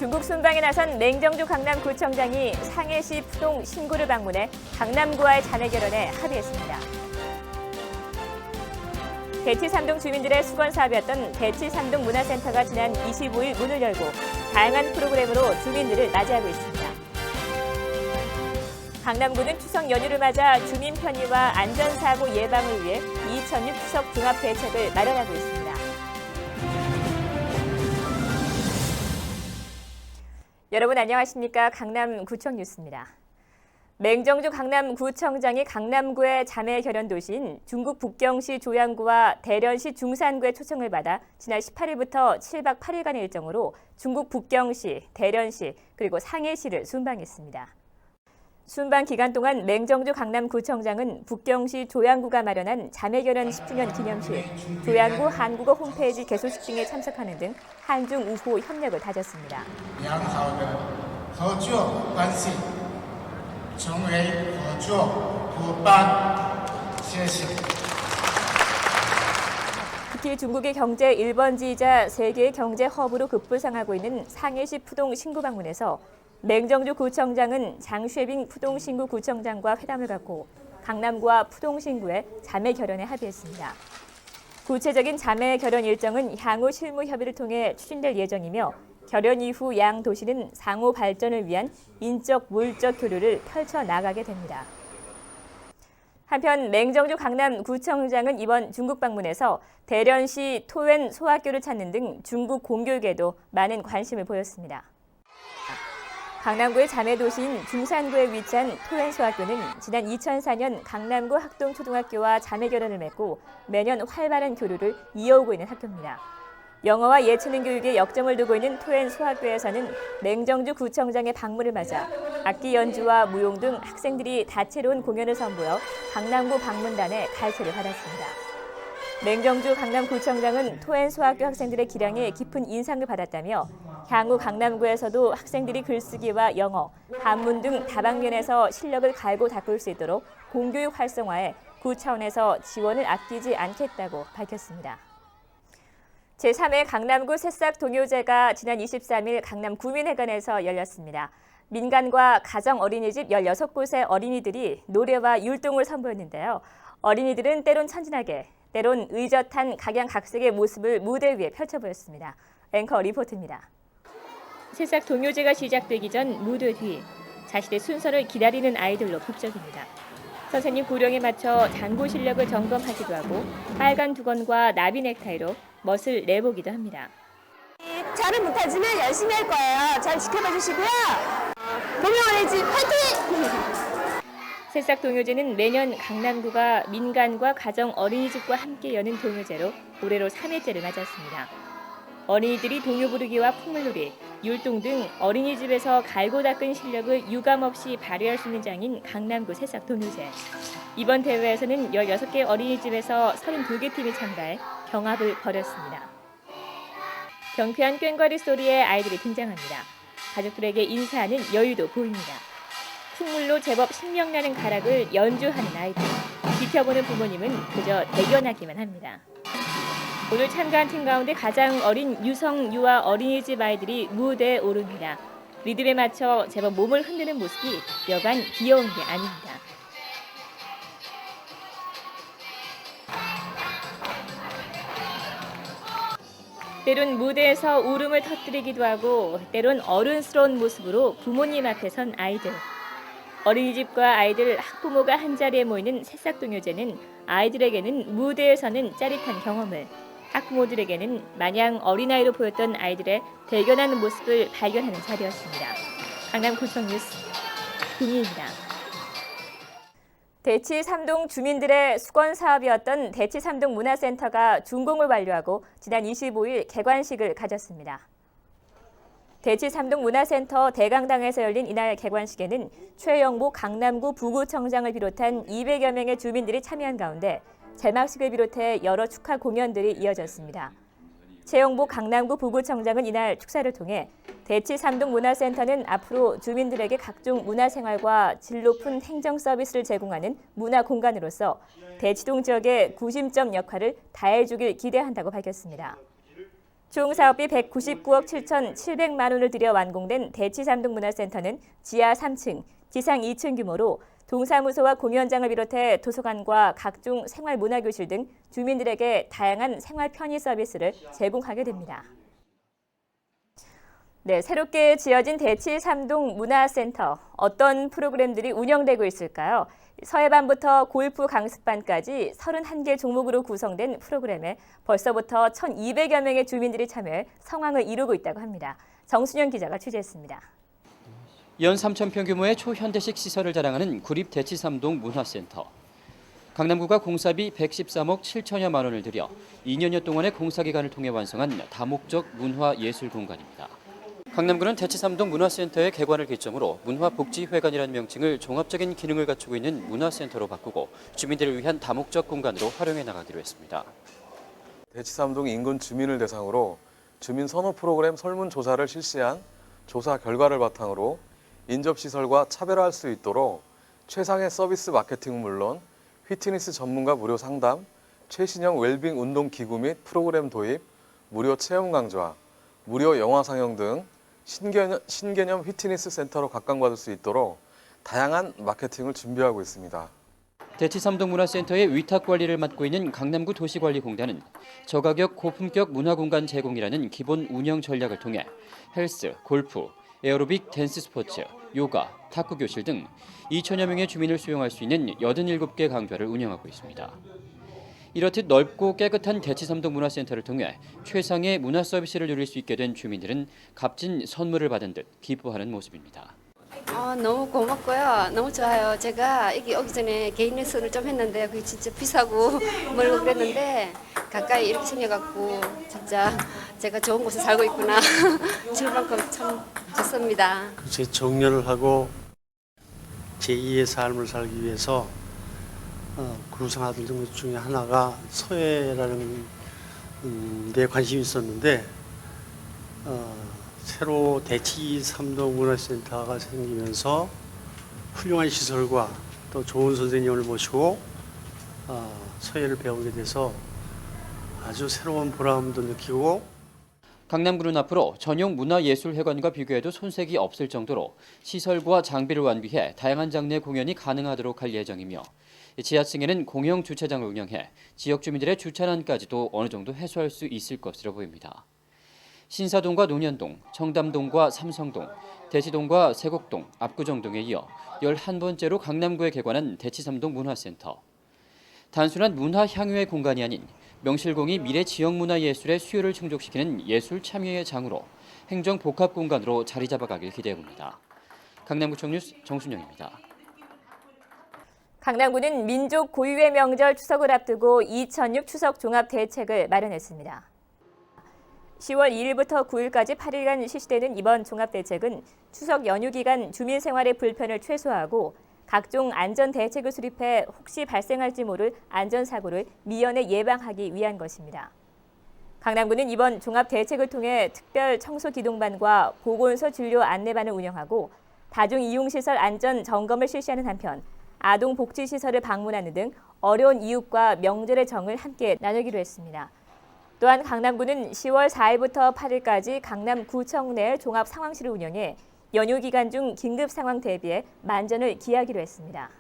중국 순방에 나선 맹정주 강남구청장이 상해시 푸동 신구를 방문해 강남구와의 자매 결연에 합의했습니다. 대치3동 주민들의 수건 사업이었던 대치3동 문화센터가 지난 25일 문을 열고 다양한 프로그램으로 주민들을 맞이하고 있습니다. 강남구는 추석 연휴를 맞아 주민 편의와 안전사고 예방을 위해 2006 추석 종합 대책을 마련하고 있습니다. 여러분 안녕하십니까? 강남구청 뉴스입니다. 맹정주 강남구청장이 강남구의 자매 결연 도시인 중국 북경시 조양구와 대련시 중산구에 초청을 받아 지난 18일부터 7박 8일간의 일정으로 중국 북경시, 대련시, 그리고 상해시를 순방했습니다. 순방 기간 동안 맹정주 강남구청장은 북경시 조양구가 마련한 자매결연 10주년 기념식, 조양구 한국어 홈페이지 개소식 등에 참석하는 등 한중 우호 협력을 다졌습니다. 특히 중국의 경제 1번지이자 세계의 경제 허브로 급부상하고 있는 상해시 푸동 신구 방문에서 맹정주 구청장은 장쉐빙 푸동신구 구청장과 회담을 갖고 강남구와 푸동신구의 자매 결연에 합의했습니다. 구체적인 자매 결연 일정은 향후 실무 협의를 통해 추진될 예정이며 결연 이후 양 도시는 상호 발전을 위한 인적, 물적 교류를 펼쳐나가게 됩니다. 한편 맹정주 강남구청장은 이번 중국 방문에서 대련시 토웬 소학교를 찾는 등 중국 공교육에도 많은 관심을 보였습니다. 강남구의 자매도시인 중산구에 위치한 토웬소학교는 지난 2004년 강남구 학동초등학교와 자매결연을 맺고 매년 활발한 교류를 이어오고 있는 학교입니다. 영어와 예체능 교육에 역점을 두고 있는 토웬소학교에서는 맹정주 구청장의 방문을 맞아 악기 연주와 무용 등 학생들이 다채로운 공연을 선보여 강남구 방문단의 갈채를 받았습니다. 맹정주 강남구청장은 토웬소학교 학생들의 기량에 깊은 인상을 받았다며 향후 강남구에서도 학생들이 글쓰기와 영어, 한문 등 다방면에서 실력을 갈고 닦을 수 있도록 공교육 활성화에 구 차원에서 지원을 아끼지 않겠다고 밝혔습니다. 제3회 강남구 새싹 동요제가 지난 23일 강남 구민회관에서 열렸습니다. 민간과 가정 어린이집 16곳의 어린이들이 노래와 율동을 선보였는데요. 어린이들은 때론 천진하게, 때론 의젓한 각양각색의 모습을 무대 위에 펼쳐보였습니다. 앵커 리포트입니다. 새싹 동요제가 시작되기 전 무대 뒤 자신의 순서를 기다리는 아이들로 북적입니다. 선생님 구령에 맞춰 장구 실력을 점검하기도 하고 빨간 두건과 나비 넥타이로 멋을 내보기도 합니다. 잘은 못하지만 열심히 할 거예요. 잘 지켜봐 주시고요. 동요 어린이집 화이팅! 새싹 동요제는 매년 강남구가 민간과 가정 어린이집과 함께 여는 동요제로 올해로 3회째를 맞았습니다. 어린이들이 동요 부르기와 풍물놀이, 율동 등 어린이집에서 갈고 닦은 실력을 유감없이 발휘할 수 있는 장인 강남구 새싹 동요제. 이번 대회에서는 16개 어린이집에서 32개 팀이 참가해 경합을 벌였습니다. 경쾌한 꽹과리 소리에 아이들이 등장합니다. 가족들에게 인사하는 여유도 보입니다. 풍물로 제법 신명나는 가락을 연주하는 아이들. 지켜보는 부모님은 그저 대견하기만 합니다. 오늘 참가한 팀 가운데 가장 어린 유성, 유아 어린이집 아이들이 무대에 오릅니다. 리듬에 맞춰 제법 몸을 흔드는 모습이 여간 귀여운 게 아닙니다. 때론 무대에서 울음을 터뜨리기도 하고 때론 어른스러운 모습으로 부모님 앞에 선 아이들. 어린이집과 아이들, 학부모가 한자리에 모이는 새싹동요제는 아이들에게는 무대에서는 짜릿한 경험을, 학부모들에게는 마냥 어린아이로 보였던 아이들의 대견하는 모습을 발견하는 자리였습니다. 강남구청 뉴스 김희입니다. 대치3동 주민들의 수건 사업이었던 대치3동 문화센터가 준공을 완료하고 지난 25일 개관식을 가졌습니다. 대치3동 문화센터 대강당에서 열린 이날 개관식에는 최영복 강남구 부구청장을 비롯한 200여 명의 주민들이 참여한 가운데 개막식을 비롯해 여러 축하 공연들이 이어졌습니다. 최영복 강남구 부구청장은 이날 축사를 통해 대치3동 문화센터는 앞으로 주민들에게 각종 문화생활과 질 높은 행정 서비스를 제공하는 문화 공간으로서 대치동 지역의 구심점 역할을 다해주길 기대한다고 밝혔습니다. 총 사업비 199억 7,700만 원을 들여 완공된 대치삼동 문화센터는 지하 3층, 지상 2층 규모로 동사무소와 공연장을 비롯해 도서관과 각종 생활문화교실 등 주민들에게 다양한 생활 편의 서비스를 제공하게 됩니다. 네, 새롭게 지어진 대치삼동 문화센터, 어떤 프로그램들이 운영되고 있을까요? 서예반부터 골프 강습반까지 31개 종목으로 구성된 프로그램에 벌써부터 1,200여 명의 주민들이 참여해 성황을 이루고 있다고 합니다. 정순영 기자가 취재했습니다. 연 3,000평 규모의 초현대식 시설을 자랑하는 구립 대치삼동 문화센터. 강남구가 공사비 113억 7천여만 원을 들여 2년여 동안의 공사 기간을 통해 완성한 다목적 문화예술 공간입니다. 강남구는 대치삼동 문화센터의 개관을 기점으로 문화복지회관이라는 명칭을 종합적인 기능을 갖추고 있는 문화센터로 바꾸고 주민들을 위한 다목적 공간으로 활용해 나가기로 했습니다. 대치삼동 인근 주민을 대상으로 주민 선호 프로그램 설문조사를 실시한 조사 결과를 바탕으로 인접시설과 차별화할 수 있도록 최상의 서비스 마케팅은 물론 피트니스 전문가 무료 상담, 최신형 웰빙 운동기구 및 프로그램 도입, 무료 체험 강좌, 무료 영화 상영 등 신개념 피트니스 센터로 각광받을 수 있도록 다양한 마케팅을 준비하고 있습니다. 대치삼동 문화센터의 위탁 관리를 맡고 있는 강남구 도시관리공단은 저가격 고품격 문화공간 제공이라는 기본 운영 전략을 통해 헬스, 골프, 에어로빅, 댄스 스포츠, 요가, 탁구 교실 등 2천여 명의 주민을 수용할 수 있는 87개 강좌를 운영하고 있습니다. 이렇듯 넓고 깨끗한 대치삼동 문화센터를 통해 최상의 문화 서비스를 누릴 수 있게 된 주민들은 값진 선물을 받은 듯 기뻐하는 모습입니다. 너무 고맙고요. 너무 좋아요. 제가 여기 오기 전에 개인 레슨을 좀 했는데 그게 진짜 비싸고 멀고 그랬는데 가까이 이렇게 생겨갖고 진짜 제가 좋은 곳에 살고 있구나. 즐만큼 참 좋습니다. 제 정년을 하고 제2의 삶을 살기 위해서 구상하던 것 중에 하나가 서예라는 데 관심이 있었는데 새로 대치삼동 문화센터가 생기면서 훌륭한 시설과 또 좋은 선생님을 모시고 서예를 배우게 돼서 아주 새로운 보람도 느끼고 강남구는 앞으로 전용 문화예술회관과 비교해도 손색이 없을 정도로 시설과 장비를 완비해 다양한 장르의 공연이 가능하도록 할 예정이며 지하층에는 공영 주차장을 운영해 지역 주민들의 주차난까지도 어느 정도 해소할 수 있을 것으로 보입니다. 신사동과 논현동, 청담동과 삼성동, 대치동과 세곡동, 압구정 등에 이어 11번째로 강남구에 개관한 대치삼동 문화센터. 단순한 문화 향유의 공간이 아닌 명실공히 미래 지역 문화예술의 수요를 충족시키는 예술 참여의 장으로 행정 복합 공간으로 자리 잡아가길 기대해봅니다. 강남구청 뉴스 정순영입니다. 강남구는 민족 고유의 명절 추석을 앞두고 2006 추석 종합 대책을 마련했습니다. 10월 2일부터 9일까지 8일간 실시되는 이번 종합 대책은 추석 연휴 기간 주민 생활의 불편을 최소화하고 각종 안전 대책을 수립해 혹시 발생할지 모를 안전사고를 미연에 예방하기 위한 것입니다. 강남구는 이번 종합 대책을 통해 특별 청소 기동반과 보건소 진료 안내반을 운영하고 다중이용시설 안전 점검을 실시하는 한편 아동복지시설을 방문하는 등 어려운 이웃과 명절의 정을 함께 나누기로 했습니다. 또한 강남구는 10월 4일부터 8일까지 강남구청 내 종합 상황실을 운영해 연휴 기간 중 긴급 상황 대비에 만전을 기하기로 했습니다.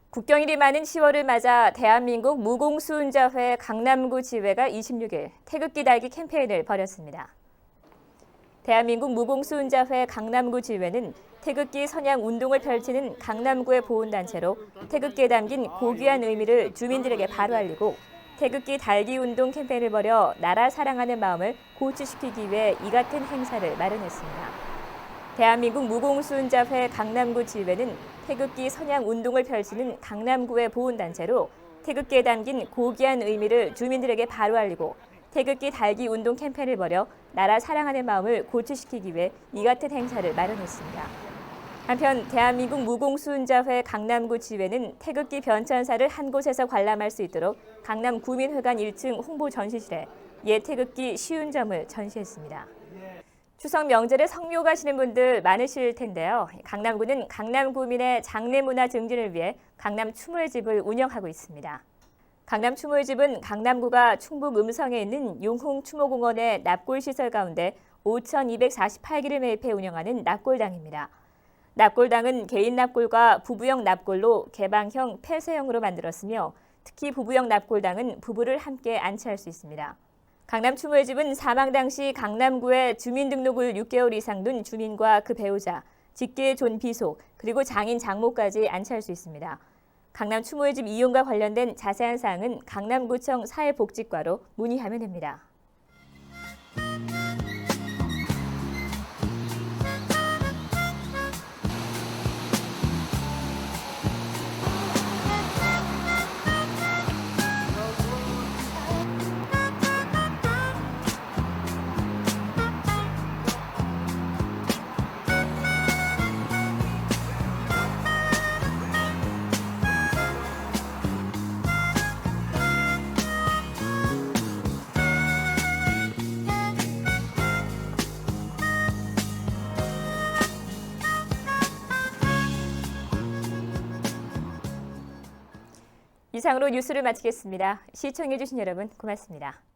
국경일이 많은 10월을 맞아 대한민국 무공수운자회 강남구 지회가 26일 태극기 달기 캠페인을 벌였습니다. 대한민국 무공수운자회 강남구 지회는 태극기 선양 운동을 펼치는 강남구의 보훈단체로 태극기에 담긴 고귀한 의미를 주민들에게 바로 알리고 태극기 달기 운동 캠페인을 벌여 나라 사랑하는 마음을 고취시키기 위해 이 같은 행사를 마련했습니다. 대한민국 무공수운자회 강남구 지회는 태극기 선양 운동을 펼치는 강남구의 보훈단체로 태극기에 담긴 고귀한 의미를 주민들에게 바로 알리고 태극기 달기 운동 캠페인을 벌여 나라 사랑하는 마음을 고취시키기 위해 이 같은 행사를 마련했습니다. 한편 대한민국 무공수운자회 강남구 지회는 태극기 변천사를 한 곳에서 관람할 수 있도록 강남 구민회관 1층 홍보 전시실에 옛 태극기 시운점을 전시했습니다. 추석 명절에 성묘 가시는 분들 많으실 텐데요. 강남구는 강남 구민의 장례 문화 증진을 위해 강남 추모의 집을 운영하고 있습니다. 강남 추모의 집은 강남구가 충북 음성에 있는 용흥 추모공원의 납골 시설 가운데 5,248기를 매입해 운영하는 납골당입니다. 납골당은 개인 납골과 부부형 납골로 개방형 폐쇄형으로 만들었으며 특히 부부형 납골당은 부부를 함께 안치할 수 있습니다. 강남 추모의 집은 사망 당시 강남구에 주민등록을 6개월 이상 둔 주민과 그 배우자, 직계 존 비속, 그리고 장인 장모까지 안치할 수 있습니다. 강남 추모의 집 이용과 관련된 자세한 사항은 강남구청 사회복지과로 문의하면 됩니다. 이상으로 뉴스를 마치겠습니다. 시청해주신 여러분 고맙습니다.